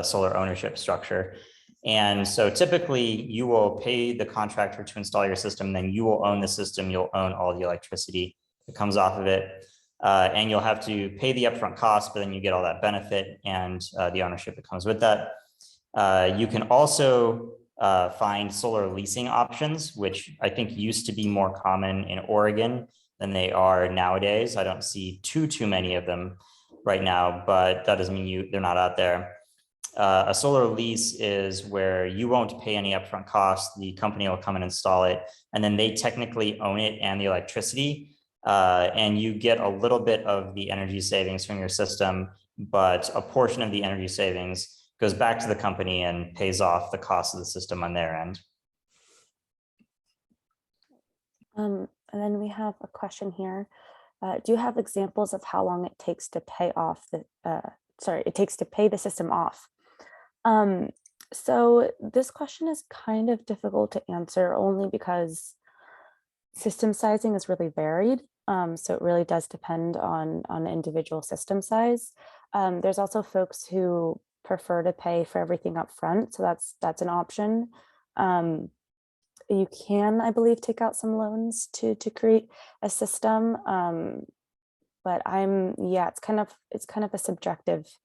solar ownership structure. And so typically you will pay the contractor to install your system, then you will own the system, you'll own all the electricity that comes off of it. And you'll have to pay the upfront cost, but then you get all that benefit and the ownership that comes with that. You can also find solar leasing options, which I think used to be more common in Oregon than they are nowadays. I don't see too many of them right now, but that doesn't mean they're not out there. A solar lease is where you won't pay any upfront costs. The company will come and install it, and then they technically own it and the electricity. And you get a little bit of the energy savings from your system, but a portion of the energy savings goes back to the company and pays off the cost of the system on their end. And then we have a question here. Do you have examples of how long it takes to pay off it takes to pay the system off? So this question is kind of difficult to answer only because system sizing is really varied. So it really does depend on individual system size. There's also folks who prefer to pay for everything up front. So that's an option. You can, I believe, take out some loans to create a system. But it's kind of a subjective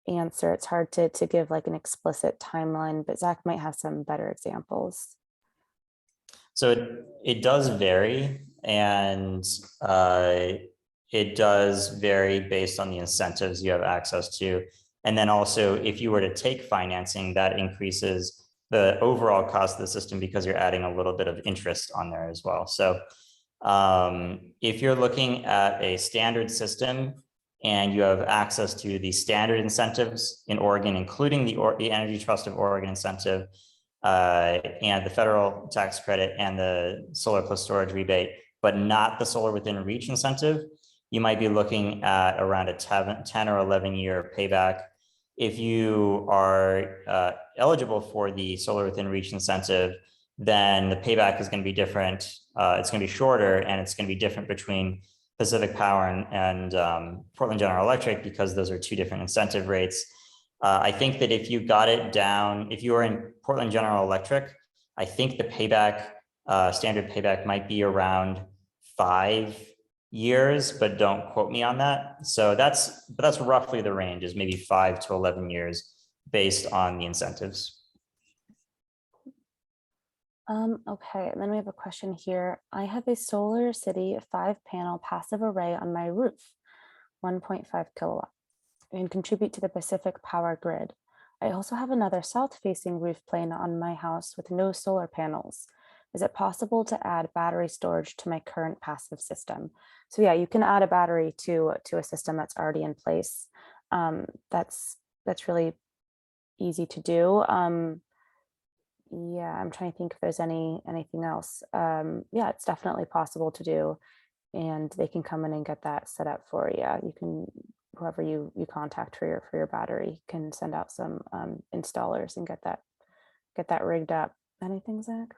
answer. It's hard to give like an explicit timeline, but Zach might have some better examples. So it does vary, and it does vary based on the incentives you have access to. And then also, if you were to take financing, that increases the overall cost of the system because you're adding a little bit of interest on there as well. So if you're looking at a standard system and you have access to the standard incentives in Oregon, including the Energy Trust of Oregon incentive, and the federal tax credit and the solar plus storage rebate, but not the solar within reach incentive, you might be looking at around a 10 or 11 year payback. If you are eligible for the solar within reach incentive, then the payback is going to be different. It's going to be shorter, and it's going to be different between Pacific Power and Portland General Electric, because those are two different incentive rates. I think that if you got it down, if you were in Portland General Electric, I think the payback, standard payback might be around 5 years, but don't quote me on that. So that's roughly the range, is maybe 5 to 11 years based on the incentives. Okay, and then we have a question here. I have a Solar City 5-panel passive array on my roof, 1.5 kilowatt, and contribute to the Pacific Power grid. I also have another south-facing roof plane on my house with no solar panels. Is it possible to add battery storage to my current passive system? So yeah, you can add a battery to a system that's already in place. That's really easy to do. Yeah, I'm trying to think if there's anything else. Yeah, it's definitely possible to do, and they can come in and get that set up for you. You can, whoever you contact for your battery can send out some installers and get that rigged up. Anything, Zach?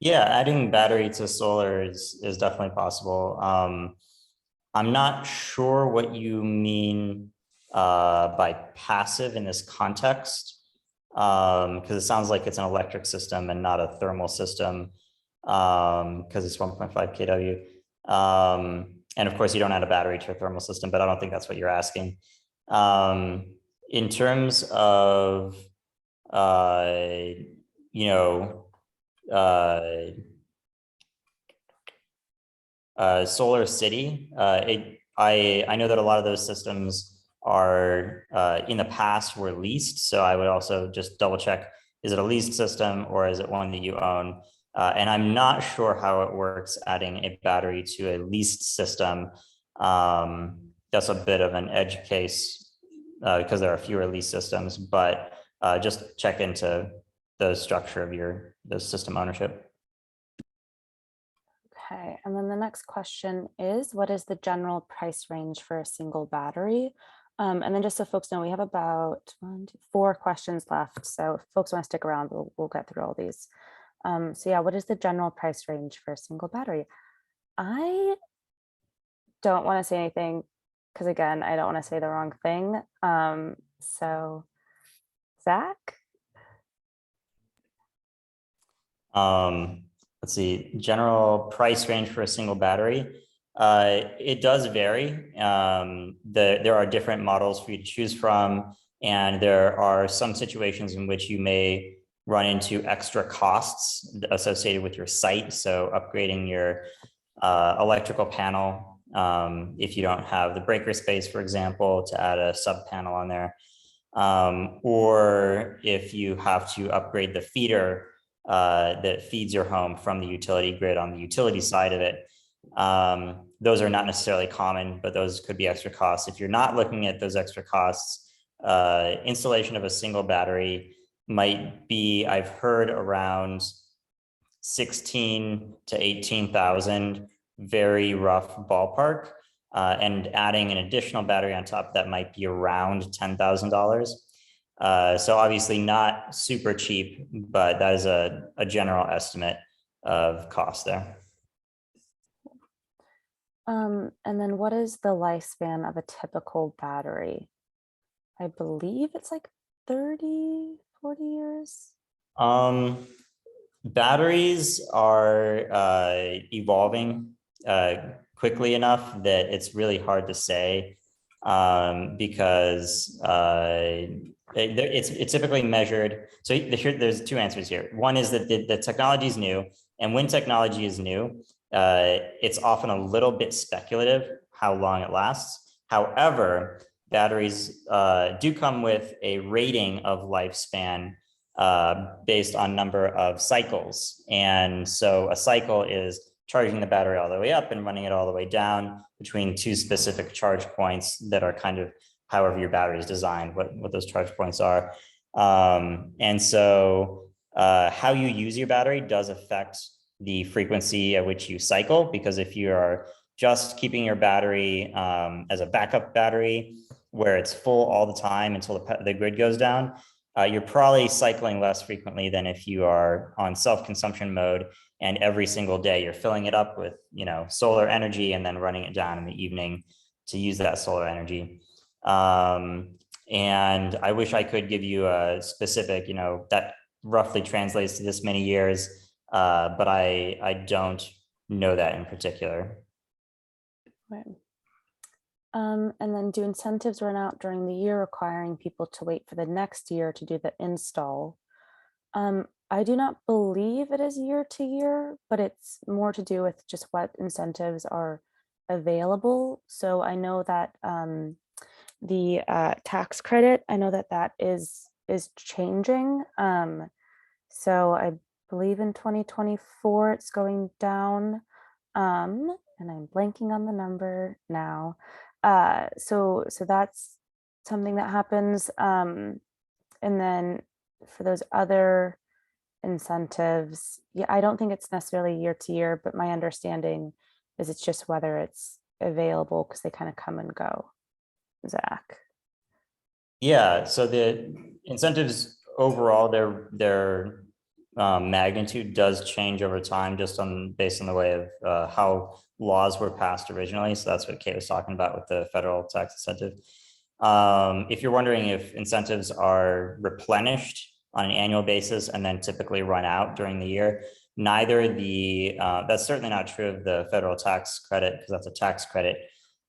Yeah, adding battery to solar is definitely possible. I'm not sure what you mean by passive in this context, because it sounds like it's an electric system and not a thermal system, because it's 1.5 kW. And of course, you don't add a battery to a thermal system, but I don't think that's what you're asking. In terms of, Solar City, I know that a lot of those systems are in the past were leased. So I would also just double check, is it a leased system or is it one that you own? And I'm not sure how it works adding a battery to a leased system. that's a bit of an edge case because there are fewer lease systems, but just check into the structure of the system ownership. Okay, and then the next question is, what is the general price range for a single battery? And then just so folks know, we have about 4 questions left. So if folks want to stick around, we'll get through all these. So yeah, what is the general price range for a single battery? I don't want to say anything because again, I don't want to say the wrong thing. So Zach? Let's see, general price range for a single battery. It does vary. There are different models for you to choose from, and there are some situations in which you may run into extra costs associated with your site. So upgrading your electrical panel, if you don't have the breaker space, for example, to add a sub panel on there, or if you have to upgrade the feeder that feeds your home from the utility grid on the utility side of it. Those are not necessarily common, but those could be extra costs. If you're not looking at those extra costs, installation of a single battery might be, I've heard, around 16 to 18,000, very rough ballpark. And adding an additional battery on top of that might be around $10,000. So obviously not super cheap, but that is a general estimate of cost there. And then what is the lifespan of a typical battery? I believe it's like 30, 40 years. Batteries are evolving quickly enough that it's really hard to say because it's typically measured. So there's 2 answers here. One is that the technology is new, and when technology is new, it's often a little bit speculative how long it lasts. However, batteries do come with a rating of lifespan based on number of cycles. And so a cycle is charging the battery all the way up and running it all the way down between 2 specific charge points that are kind of however your battery is designed, what those charge points are. And so how you use your battery does affect the frequency at which you cycle, because if you are just keeping your battery as a backup battery where it's full all the time until the grid goes down, you're probably cycling less frequently than if you are on self-consumption mode and every single day you're filling it up with, solar energy and then running it down in the evening to use that solar energy. And I wish I could give you a specific, that roughly translates to this many years, but I don't know that in particular. Right. And then do incentives run out during the year, requiring people to wait for the next year to do the install? I do not believe it is year to year, but it's more to do with just what incentives are available. So I know that the tax credit, I know that is changing. So I believe in 2024 it's going down, and I'm blanking on the number now. So that's something that happens. And then for those other incentives, yeah, I don't think it's necessarily year to year, but my understanding is it's just whether it's available because they kind of come and go. Zach. Yeah, so the incentives overall, their magnitude does change over time, just based on the way of how laws were passed originally. So that's what Kate was talking about with the federal tax incentive. If you're wondering if incentives are replenished on an annual basis and then typically run out during the year, neither that's certainly not true of the federal tax credit, because that's a tax credit.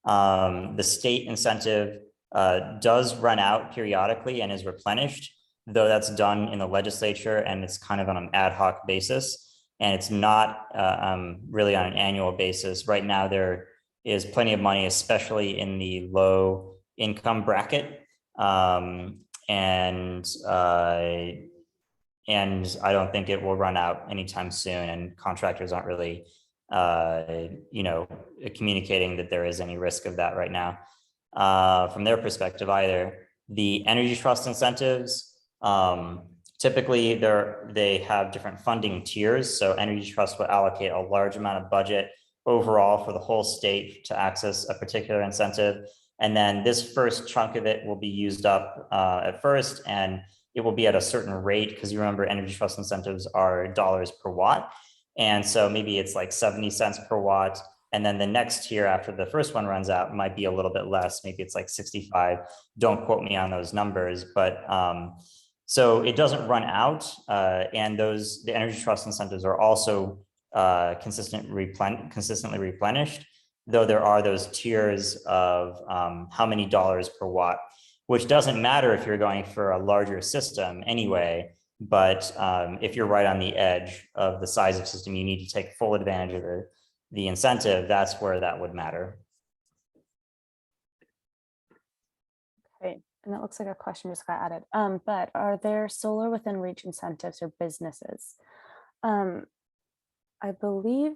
The state incentive does run out periodically and is replenished, though that's done in the legislature and it's kind of on an ad hoc basis, and it's not really on an annual basis. Right now, there is plenty of money, especially in the low income bracket. And I don't think it will run out anytime soon, and contractors aren't really, communicating that there is any risk of that right now. from their perspective either. The energy trust incentives, typically they have different funding tiers. So energy trust will allocate a large amount of budget overall for the whole state to access a particular incentive. And then this first chunk of it will be used up at first, and it will be at a certain rate, because you remember energy trust incentives are dollars per watt. And so maybe it's like 70 cents per watt. And then the next tier after the first one runs out might be a little bit less. Maybe it's like 65. Don't quote me on those numbers, but so it doesn't run out. And the energy trust incentives are also consistently replenished, though there are those tiers of how many dollars per watt, which doesn't matter if you're going for a larger system anyway. But if you're right on the edge of the size of system, you need to take full advantage of the incentive. That's where that would matter. Okay, and it looks like a question just got added. But are there solar within reach incentives for businesses? I believe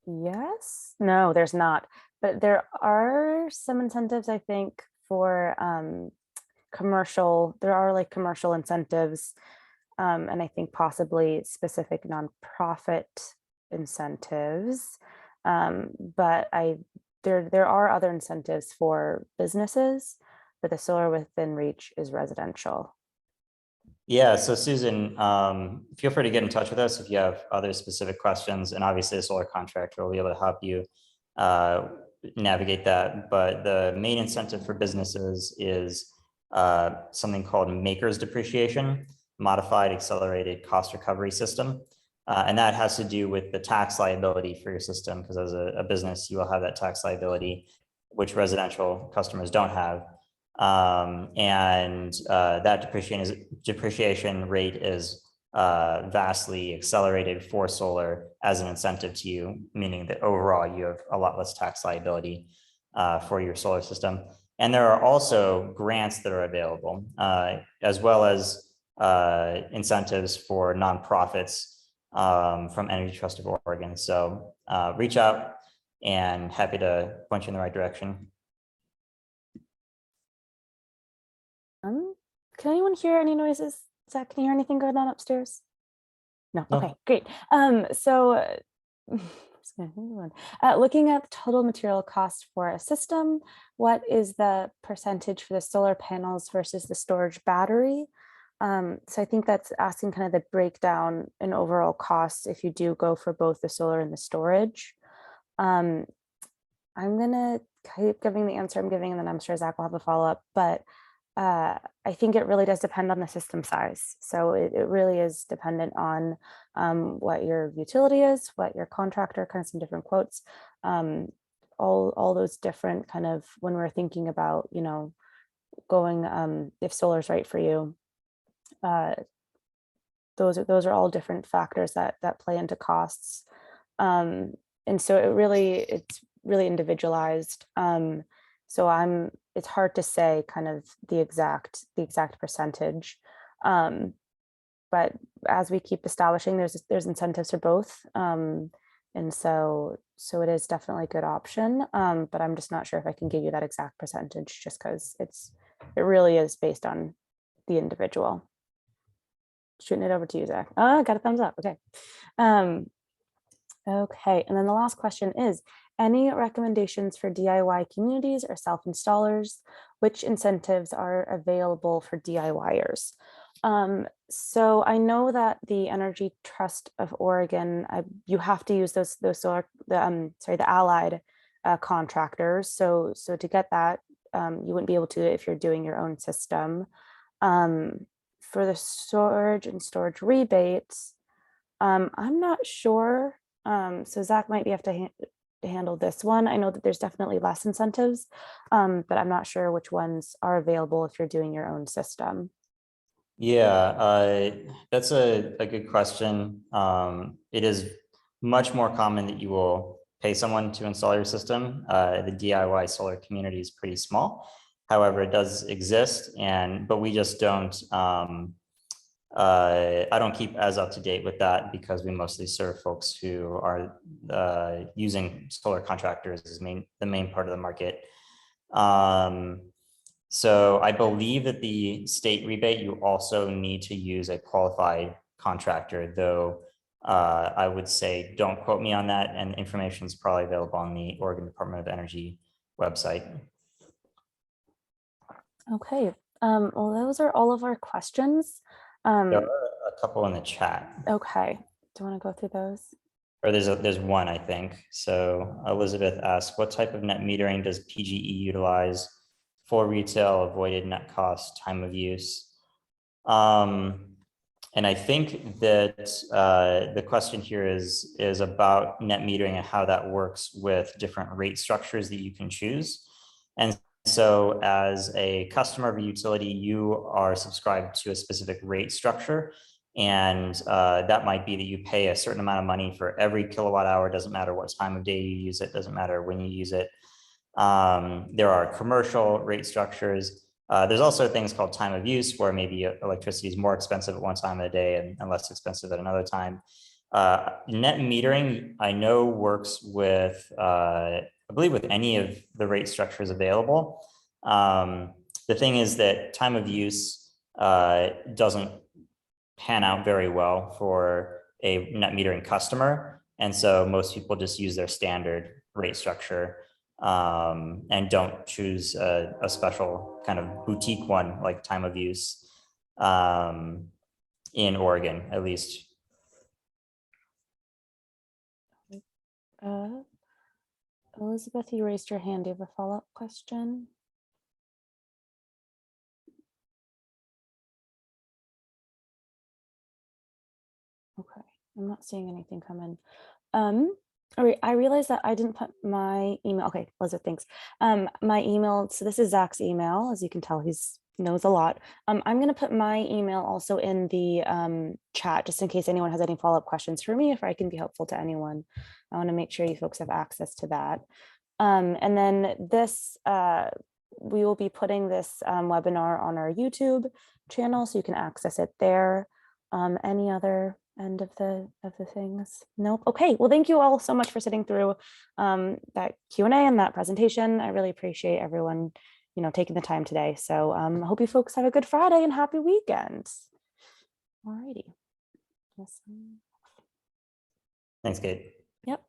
yes. No, there's not. But there are some incentives, I think, for commercial. There are like commercial incentives, and I think possibly specific nonprofit incentives. But there are other incentives for businesses, but the solar within reach is residential. Yeah, so Susan, feel free to get in touch with us if you have other specific questions, and obviously a solar contractor will be able to help you navigate that. But the main incentive for businesses is something called maker's depreciation, modified accelerated cost recovery system. And that has to do with the tax liability for your system, because as a business, you will have that tax liability, which residential customers don't have. That depreciation rate is vastly accelerated for solar as an incentive to you, meaning that overall you have a lot less tax liability for your solar system. And there are also grants that are available, as well as incentives for nonprofits from Energy Trust of Oregon. So reach out, and happy to point you in the right direction. Can anyone hear any noises? Zach, can you hear anything going on upstairs? No. No. Okay, great. Looking at the total material cost for a system, what is the percentage for the solar panels versus the storage battery? So I think that's asking kind of the breakdown in overall costs if you do go for both the solar and the storage. I'm gonna keep giving the answer I'm giving, and then I'm sure Zach will have a follow-up, but I think it really does depend on the system size. So it really is dependent on what your utility is, what your contractor, kind of some different quotes, all those different kind of, when we're thinking about, you know, going, if solar's right for you, those are all different factors that play into costs. And so it's really individualized. So it's hard to say kind of the exact percentage. But as we keep establishing, there's incentives for both. And so it is definitely a good option. But I'm just not sure if I can give you that exact percentage, just because it really is based on the individual. Shooting it over to you, Zach. Oh, got a thumbs up. Okay. Okay, and then the last question is, any recommendations for DIY communities or self-installers? Which incentives are available for DIYers? So I know that the Energy Trust of Oregon, you have to use those solar, the allied contractors. So to get that, you wouldn't be able to if you're doing your own system. For the storage and storage rebates, I'm not sure. So Zach might have to handle this one. I know that there's definitely less incentives, but I'm not sure which ones are available if you're doing your own system. Yeah, that's a good question. It is much more common that you will pay someone to install your system. The DIY solar community is pretty small. However, it does exist, but we just don't. I don't keep as up to date with that because we mostly serve folks who are using solar contractors as the main part of the market. So I believe that the state rebate, you also need to use a qualified contractor, though I would say don't quote me on that, and information is probably available on the Oregon Department of Energy website. Okay, well, those are all of our questions. There are a couple in the chat. Okay, do you want to go through those? Or there's one, I think. So Elizabeth asked, what type of net metering does PGE utilize for retail, avoided net cost, time of use? And I think that the question here is about net metering and how that works with different rate structures that you can choose. And so as a customer of a utility, you are subscribed to a specific rate structure. And that might be that you pay a certain amount of money for every kilowatt hour. Doesn't matter what time of day you use it, doesn't matter when you use it. There are commercial rate structures. There's also things called time of use, where maybe electricity is more expensive at one time of the day and less expensive at another time. Net metering, I know, works with, I believe, with any of the rate structures available. The thing is that time of use doesn't pan out very well for a net metering customer. And so most people just use their standard rate structure and don't choose a special kind of boutique one like time of use in Oregon, at least. Elizabeth, you raised your hand. Do you have a follow-up question? Okay, I'm not seeing anything come in. All right, I realized that I didn't put my email. Okay, Elizabeth, thanks. My email, so this is Zach's email. As you can tell, he's knows a lot. I'm going to put my email also in the chat, just in case anyone has any follow-up questions for me, if I can be helpful to anyone. I want to make sure you folks have access to that. And then this, we will be putting this webinar on our YouTube channel, so you can access it there. Any other end of the things? Nope. Okay, well, thank you all so much for sitting through that Q&A and that presentation. I really appreciate everyone, you know, taking the time today. So I hope you folks have a good Friday and happy weekend. All righty. Thanks, Kate. Yep.